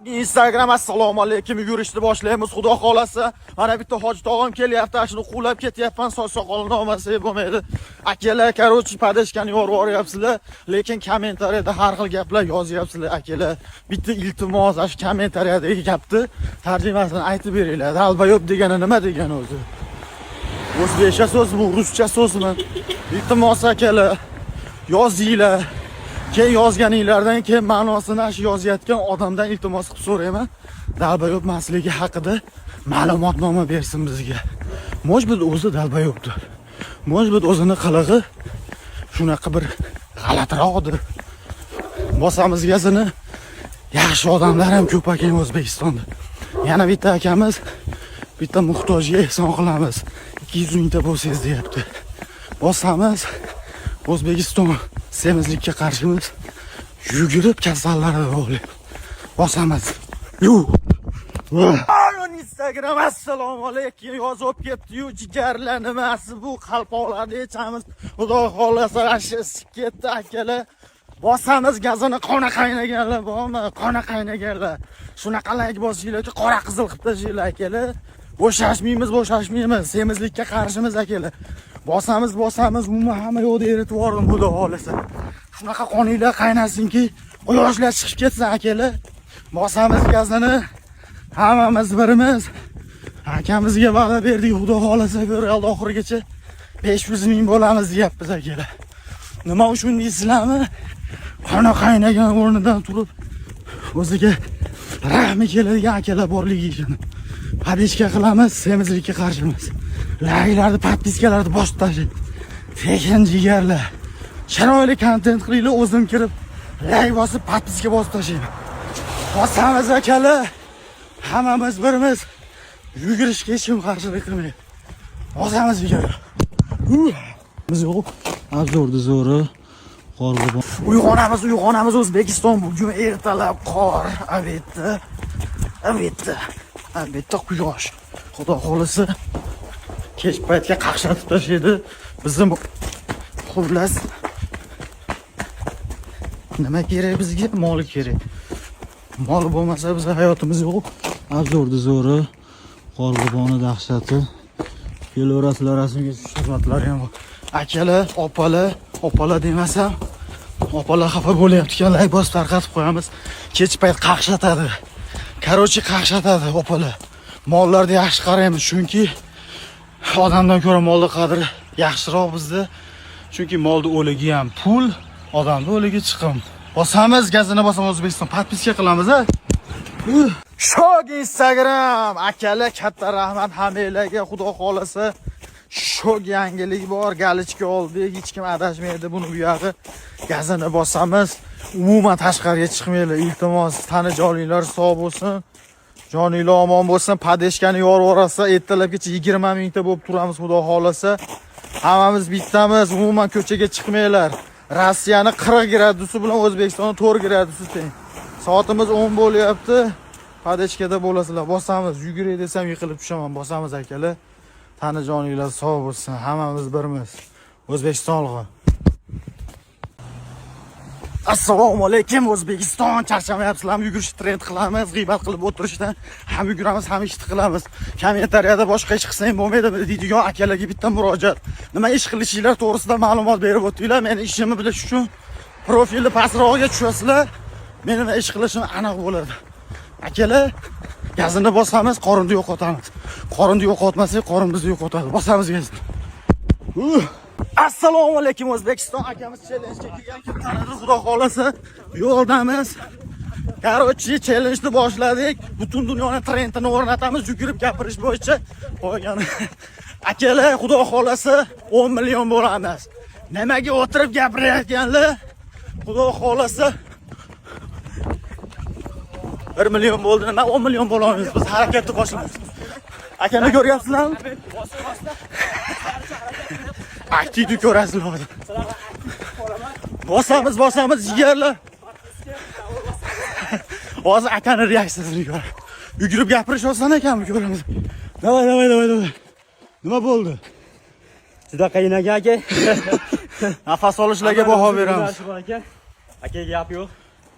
Instagram assalomu alaykum. Yurishni boshlaymiz. Xudo xolasa. Mana bitta hoji tog'am kelyapti. Shuni quvlab ketyapman. Soch soqolini olmasa bo'lmaydi. Akalar, короче, padashkani yorib yuryapsizlar, lekin kommentariyada har xil gaplar yozyapsizlar akalar. Bitta iltimos, shu kommentariyadagi gapni tarjimasini aytib beringlar. Dalbayob degani nima degani o'zi? O'zbekcha so'zmi, ruscha so'zmi? Iltimos akalar, yozinglar. Keyin yozganinglardan keyin ma'nosini shu yozayotgan odamdan iltimos qilib so'rayman. Dalbayob emasligi haqida ma'lumotnoma bersin bizga. Может быть, o'zi dalbayobdir. Может быть, o'zini qilig'i shunaqa bir g'alatiroqdir. Bosamiz gazini yaxshi odamlar ham ko'p ekan O'zbekistonda. Yana bitta akamiz bitta muhtojga ehson qilamiz. 200 mingta bo'lsangiz deyapti. Bosamiz O'zbekiston semizlikka qarshimiz. Yugurib kasallarni o'g'lim. Bosamiz. Instagram assalomu alaykum yozib ketdi-yu, jigarlar nimasi bu qalpoqlarni yechamiz. Xudo xolasa ashib ketdi akalar. Bosamiz gazini qona qaynaganlar bormi? Qona qaynaganlar. Shunaqalarga bosinglarki qora qizil qilib tashinglar akalar. Bo'shashmaymiz. Semizlikka qarshimiz akalar. Bosamiz, umuman hamma yo'lda eritib yubordim xudo xolasa. Shunaqa qoninglar qaynasinki, quyoshlar chiqib ketsin akalar. Bosamiz gazini. Hammamiz birimiz. Akamizga va'da berdik, xudo xolasa ko'raldi oxirigacha 500 ming bo'lamiz deyapmiz akalar. Nima uchun deysizlarmi? Qona qaynagan o'rnidan turib o'ziga rahmi keladigan akalar borligi uchun. Padishka qilamiz, semizlikka qarshimiz. Laylarni, podpiskalarni bosib tashlang. Tekin jigarlar. Chiroyli kontent qilinglar, o'zim kirib lay bosib, podpiska bosib tashlang. Bosamiz akalar. Hammamiz birimiz. Yugurishga hech kim qarshilik qilmaydi. Bosamiz video. Biz yo'q. Abzordi zo'ri. Qorg'ibon. Uyg'onamiz O'zbekiston bugun ertalab qor, albatta quyosh. Xudo xolasa kech paytga qaqshatib tashlaydi. Bizim xullas nima kerak bizga? Mol kerak. Mol bo'lmasa biz hayotimiz yo'q. Abzordi zo'ri. Qorg'iboni dahshati. Kelaverasizlar rasmga xizmatlar ham bor. Akalar, opalar demasam, opalar xafa bo'layapti-kan, laybos tarqatib qo'yamiz. Kech payt qaqshatadi. Короче, qaqshatadi opalar. Mollarga yaxshi qaraymiz, chunki odamdan ko'ra molning qadri yaxshiroq bizda. Chunki molning o'ligi ham pul, odamning o'ligi chiqim. Bosamiz gazini bosamiz O'zbekiston. Podpiska qilamiz, ha? Shok Instagram akalar, katta rahmat hammanglarga. Xudo xolasa shok yangilik bor, galichka oldik, hech kim adashmaydi. Buni bu yog'i gazini bosamiz. Umuman tashqariga chiqmaylar. Iltimos, tani joninglar sog' bo'lsin. Joninglar omon bo'lsin. Padeshkani yorib yuborsa, ertalabgacha 20 mingta bo'lib turamiz xudo xolasa. Hammamiz bittamiz. Umuman ko'chaga chiqmaylar. Rossiyani 40 gradusi bilan O'zbekistonni 4 gradusi teng. Soatimiz 10 bo'lyapti. Padeshkada bo'lasizlar. Bosamiz, yuguray desam yiqilib tushaman. Bosamiz akalar. Tani joninglar sog' bo'lsin. Hammamiz birimiz. O'zbekistonlik. Assalomu alaykum O'zbekiston. Charchamayapsizlarmi? Yugurish trend qilamiz, g'iybat qilib o'tirishdan ham yuguramiz, ham ishni qilamiz. Kommentariyada boshqa ish qilsang bo'lmaydi deydigan akalarga bitta murojaat. Nima ish qilishinglar to'g'risida ma'lumot berib o'tinglar. Meni ishimni bilish uchun profilni pastroqga tushasizlar. Men nima ish qilishim aniq bo'ladi. Akalar, gazini bosamiz, qorinni yo'qotamiz. Qorinni yo'qotmasak, qorimizni yo'qotadi. Bosamiz gazni. Assalomu alaykum O'zbekiston. Akamiz challenge kelgan kim tanidi xudo xolasa. Yo'ldamiz. Короче, challenge-ni boshladik. Butun dunyoning trendini o'rnatamiz. Yugurib gapirish bo'yicha qo'ygan. Akalar, xudo xolasa 10 million bo'lamiz. Nimaga o'tirib gapirayotganlar? Xudo xolasa 1 million bo'ldi. Nima 10 million bo'lamiz. Biz harakatni boshlaymiz. Akani ko'ryapsizlarmi? Aktivni ko'rasizlar. Bosamiz jigarlar. Hozir akani reaksiyasini ko'r. Yugurib gapirish oson ekanmi ko'ramiz. Davay. Nima bo'ldi? Juda qiynagan aka. Nafas olishlarga baho beramiz. Akaga gap yo'q.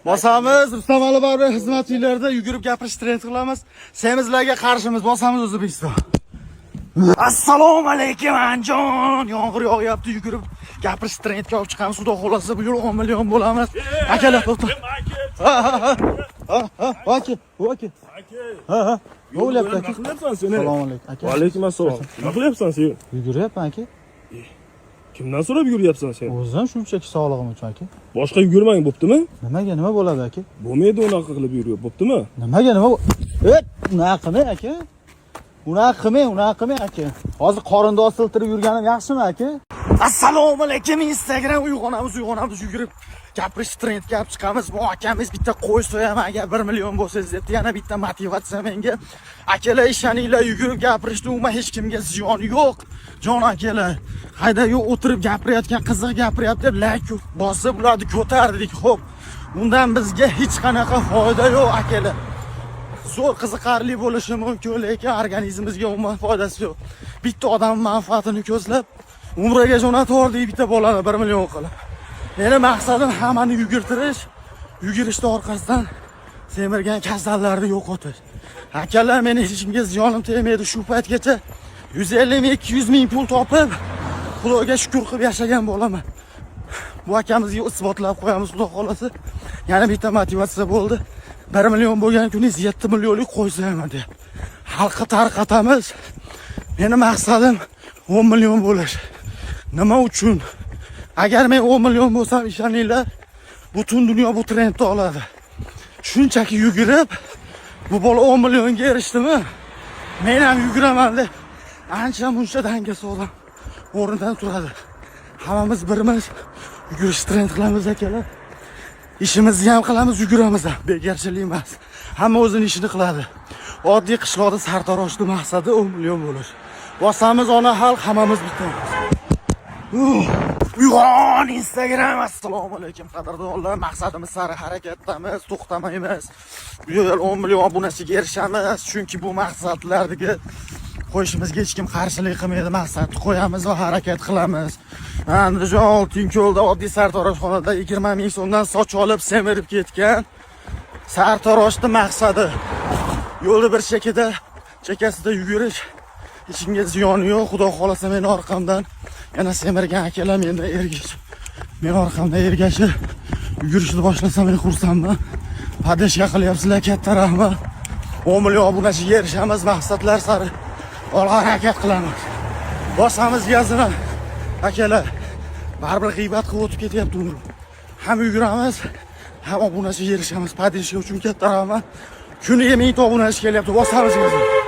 Bosamiz, Rustam Ali bari xizmatchilarda yugurib gapirish trend qilamiz. Semizlarga qarshimiz, bosamiz O'zbekiston. Assalomu alaykum anjon. Yomg'ir yog'yapti, yugurib gapirish trendga olib chiqamiz. Xudo xolasa bu yil 10 million bo'lamiz. Akalar to'xta. Aka. Ha. Ne o'ylayapti aka? Assalomu alaykum aka. Va alaykum assalom. Nima qilyapsan sen? Yuguryapman aka. Kimdan so'rab yuryapsan sen? O'zim shunchaki sog'lig'im uchun aka. Boshqa yugurmang, bo'ptimi? Nimaga nima bo'ladi aka? Bo'lmaydi unaqa qilib yurib, bo'ptimi? Nimaga nima? Unaqa qilmang aka. Unaqa qilmang aka. Hozir qorindoz siltirib yurganim yaxshimi aka? Assalomu alaykum Instagram uyg'onamiz yugurib gapirish trendga olib chiqamiz. Bu akamiz bitta qo'y so'yaman agar 1 million bo'lsangiz debdi. Yana bitta motivatsiya menga. Akalar ishoninglar, yugurib gapirishda umuman hech kimga ziyon yo'q. Jon akalar, hayda yo'q o'tirib gapirayotgan qiziq gapiryapti deb like bosib ularni ko'tardik. Xo'p, undan bizga hech qanaqa foyda yo'q akalar. Zo'r qiziqarli bo'lishi mumkin, lekin organizmimizga umuman foydasi yo'q. Bitta odam manfaatini ko'zlab umraga jo'natordik bitta bolani 1 million qilib. Meni maqsadim hammani yugurishni orqasidan semirgan kasallarni yo'qotish. Akalar, meni hech kimga ziyonim tegmaydi shu paytgacha 150 ming 200 ming pul topib, Xudoga shukr qilib yashagan bo'laman. Bu akamizga isbotlab qo'yamiz xudo xolasa. Yana bitta motivatsiya bo'ldi. 1 million bo'lgan kuningiz 7 millionlik qo'ysaman deb. Xalqqa tarqatamiz. Meni maqsadim 10 million bo'lish. Nima uchun? Agar men 10 million bo'lsam, ishoninglar, butun dunyo bu trendni oladi. Shunchaki yugurib, bu bola 10 millionga erishdimi? Men ham yuguraman deb ancha muncha dangasoqdan o'rnidan turadi. Hammamiz birimiz yugurish trend qilamiz akalar. İşimizni ham qilamiz, yuguramiz ham. Begarchilik emas. Hamma o'zining ishini qiladi. Oddiy qishloqda sartaroshning maqsadi 10 million bo'lish. Bosamiz ona xalq, hammamiz bittamiz. Uyg'on Instagram. Assalomu alaykum qadrdonlar. Maqsadimiz sari harakatdamiz, to'xtamaymiz. Bu yil 10 million obunachiga erishamiz, chunki bu maqsadlarga qo'yishimizga hech kim qarshilik qilmaydi. Maqsadni qo'yamiz va harakat qilamiz. Andijon Oltinko'lda oddiy sartaroshxonada 20 ming so'mdan soch olib semirib ketgan sartaroshning maqsadi yo'lda bir chekkasida yugurish. Hech kimga ziyoni yo'q. Xudo xolasa meni orqamdan yana semirgan akalar mendan ergashib, men orqamda ergashib yugurishni boshlasa men xursandman. Padeshga qilyapsizlar, katta rahmat. 10 million obunachiga erishamiz, maqsadlar sari olg'a harakat qilamiz. Bosamiz gazini akalar. Baribir g'iybat qilib o'tib ketyapti umrim. Ham yuguramiz, ham obunachiga erishamiz. Padeshga uchun katta rahmat. Kuniga 1000 ta obunachi kelyapti. Bosamiz gazini.